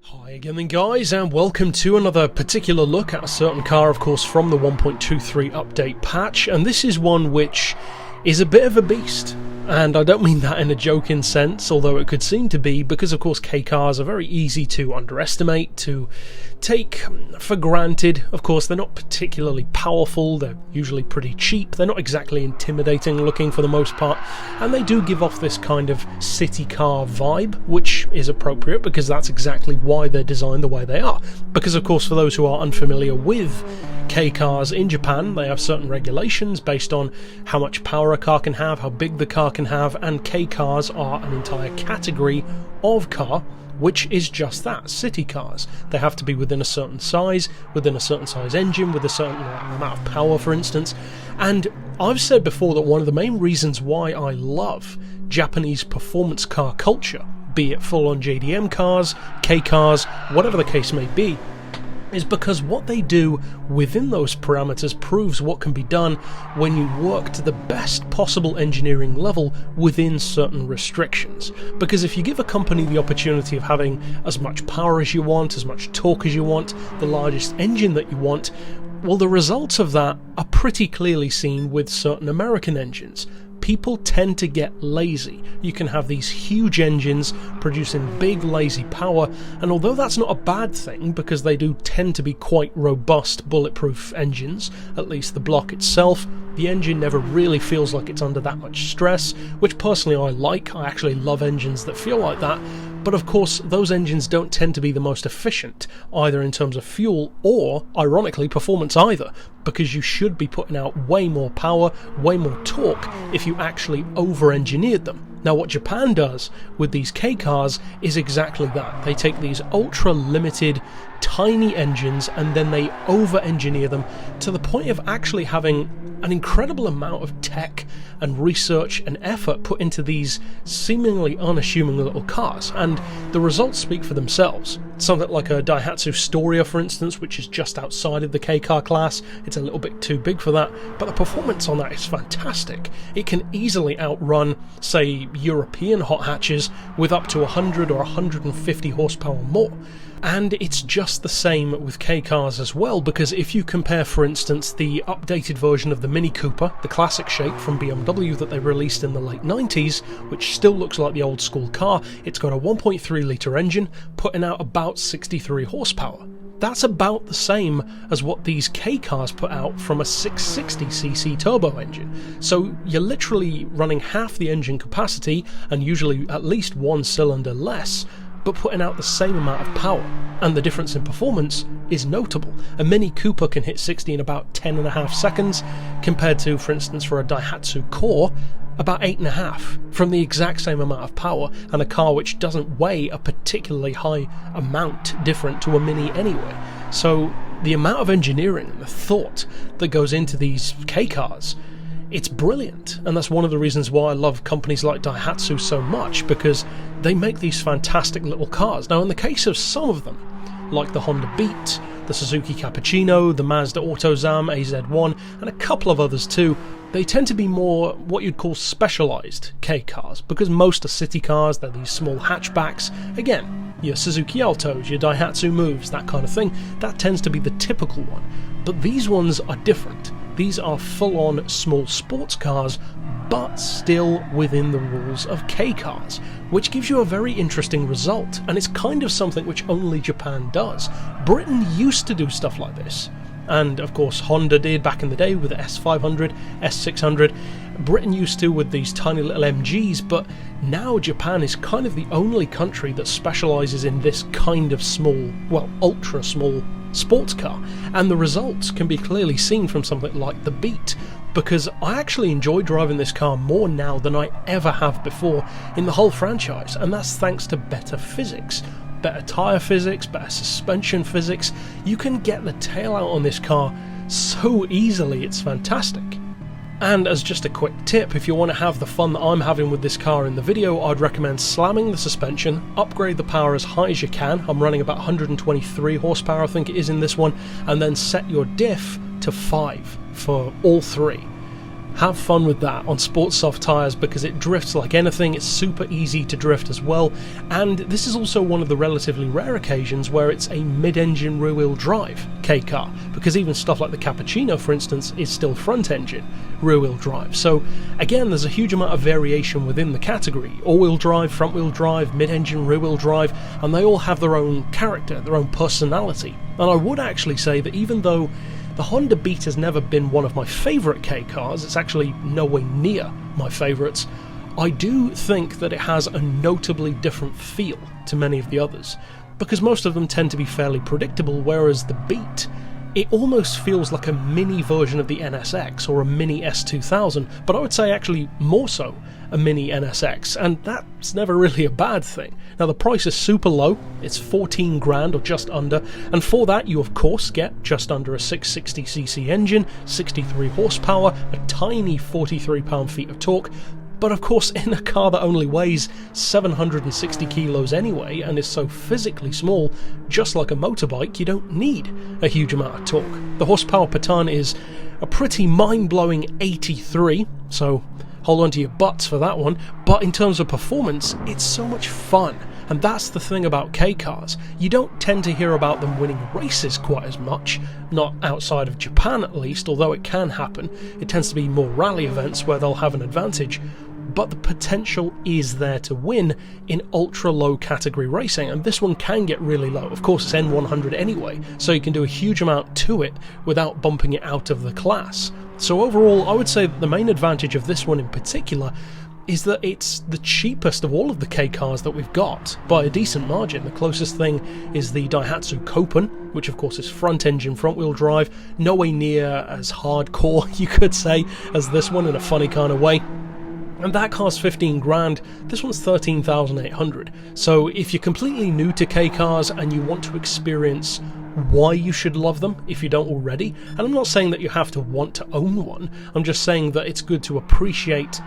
Hi again then guys, and welcome to another particular look at a certain car, of course from the 1.23 update patch, and this is one which is a bit of a beast. And I don't mean that in a joking sense, although it could seem to be, because of course K-cars are very easy to underestimate, to take for granted. Of course, they're not particularly powerful, they're usually pretty cheap, they're not exactly intimidating looking for the most part, and they do give off this kind of city car vibe, which is appropriate because that's exactly why they're designed the way they are. Because of course, for those who are unfamiliar with K-cars in Japan, they have certain regulations based on how much power a car can have, how big the car can have, and K-cars are an entire category of car which is just that, city cars. They have to be within a certain size engine, with a certain amount of power, for instance. And I've said before that one of the main reasons why I love Japanese performance car culture, be it full-on JDM cars, K-cars, whatever the case may be, is because what they do within those parameters proves what can be done when you work to the best possible engineering level within certain restrictions. Because if you give a company the opportunity of having as much power as you want, as much torque as you want, the largest engine that you want, well, the results of that are pretty clearly seen with certain American engines. People tend to get lazy. You can have these huge engines producing big lazy power, and although that's not a bad thing because they do tend to be quite robust bulletproof engines, at least the block itself, the engine never really feels like it's under that much stress, which personally I like. I actually love engines that feel like that. But of course, those engines don't tend to be the most efficient, either in terms of fuel or, ironically, performance either, because you should be putting out way more power, way more torque if you actually over-engineered them. Now what Japan does with these K-cars is exactly that. They take these ultra-limited, tiny engines and then they over-engineer them to the point of actually having an incredible amount of tech and research and effort put into these seemingly unassuming little cars, and the results speak for themselves. Something like a Daihatsu Storia, for instance, which is just outside of the K-car class, it's a little bit too big for that, but the performance on that is fantastic. It can easily outrun, say, European hot hatches with up to 100 or 150 horsepower more. And it's just the same with K-cars as well, because if you compare, for instance, the updated version of the Mini Cooper, the classic shape from BMW that they released in the late 90s, which still looks like the old school car, it's got a 1.3 litre engine, putting out about 63 horsepower. That's about the same as what these K-cars put out from a 660cc turbo engine. So you're literally running half the engine capacity, and usually at least one cylinder less, but putting out the same amount of power, and the difference in performance is notable. A Mini Cooper can hit 60 in about 10.5 seconds, compared to, for instance, for a Daihatsu Core, about 8.5, from the exact same amount of power, and a car which doesn't weigh a particularly high amount different to a Mini anyway. So the amount of engineering and the thought that goes into these K-cars, it's brilliant, and that's one of the reasons why I love companies like Daihatsu so much, because they make these fantastic little cars. Now in the case of some of them, like the Honda Beat, the Suzuki Cappuccino, the Mazda Autozam AZ1, and a couple of others too, they tend to be more what you'd call specialised K-cars, because most are city cars, they're these small hatchbacks. Again, your Suzuki Altos, your Daihatsu Moves, that kind of thing, that tends to be the typical one. But these ones are different. These are full-on small sports cars, but still within the rules of K-cars, which gives you a very interesting result, and it's kind of something which only Japan does. Britain used to do stuff like this, and of course Honda did back in the day with the S500, S600. Britain used to with these tiny little MGs, but now Japan is kind of the only country that specialises in this kind of small, well, ultra small sports car, and the results can be clearly seen from something like the Beat, because I actually enjoy driving this car more now than I ever have before in the whole franchise, and that's thanks to better physics. Better tyre physics, better suspension physics. You can get the tail out on this car so easily, it's fantastic. And as just a quick tip, if you want to have the fun that I'm having with this car in the video, I'd recommend slamming the suspension, upgrade the power as high as you can, I'm running about 123 horsepower I think it is in this one, and then set your diff to 5 for all three. have fun with that on sports soft tyres because it drifts like anything. It's super easy to drift as well, and this is also one of the relatively rare occasions where it's a mid-engine rear-wheel drive K car, because even stuff like the Cappuccino, for instance, is still front-engine rear-wheel drive. So again, there's a huge amount of variation within the category: all-wheel drive, front-wheel drive, mid-engine rear-wheel drive, and they all have their own character, their own personality. And I would actually say that even though the Honda Beat has never been one of my favourite K cars, it's actually nowhere near my favourites, I do think that it has a notably different feel to many of the others, because most of them tend to be fairly predictable, whereas the Beat, it almost feels like a mini version of the NSX or a mini S2000, but I would say actually more so a mini NSX, and that's never really a bad thing. Now the price is super low, it's 14 grand or just under, and for that you of course get just under a 660cc engine, 63 horsepower, a tiny 43 pound-feet of torque, but of course in a car that only weighs 760 kilos anyway and is so physically small, just like a motorbike, you don't need a huge amount of torque. The horsepower per tonne is a pretty mind-blowing 83, so hold on to your butts for that one, but in terms of performance, it's so much fun. And that's the thing about K cars. You don't tend to hear about them winning races quite as much, not outside of Japan at least, although it can happen. It tends to be more rally events where they'll have an advantage, but the potential is there to win in ultra low category racing, and this one can get really low. Of course it's N100 anyway, so you can do a huge amount to it without bumping it out of the class. So overall, I would say that the main advantage of this one in particular is that it's the cheapest of all of the K cars that we've got, by a decent margin. The closest thing is the Daihatsu Copen, which of course is front-engine, front-wheel drive, nowhere near as hardcore, you could say, as this one in a funny kind of way. And that car's 15 grand, this one's 13,800. So if you're completely new to K cars and you want to experience why you should love them if you don't already, and I'm not saying that you have to want to own one, I'm just saying that it's good to appreciate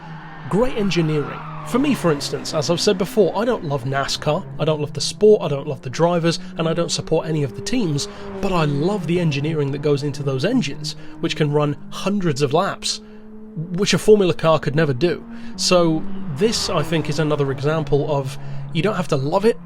great engineering. For me, for instance, as I've said before, I don't love NASCAR, I don't love the sport, I don't love the drivers, and I don't support any of the teams, but I love the engineering that goes into those engines, which can run hundreds of laps, which a Formula car could never do. So this, I think, is another example of you don't have to love it,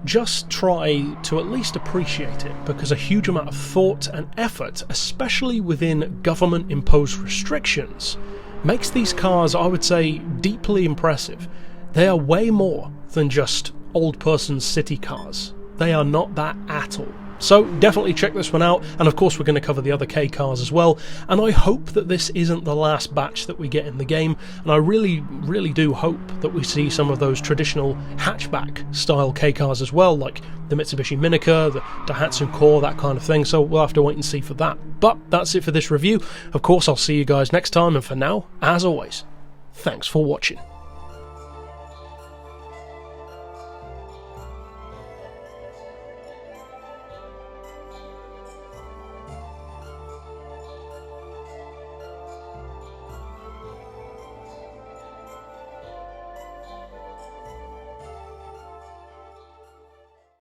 just try to at least appreciate it, because a huge amount of thought and effort, especially within government-imposed restrictions, makes these cars, I would say, deeply impressive. They are way more than just old person's city cars. They are not that at all. So definitely check this one out, and of course we're going to cover the other K cars as well, and I hope that this isn't the last batch that we get in the game, and I really do hope that we see some of those traditional hatchback style K cars as well, like the Mitsubishi Minica, the Daihatsu Core, that kind of thing, so we'll have to wait and see for that. But that's it for this review. Of course I'll see you guys next time, and for now, as always, thanks for watching.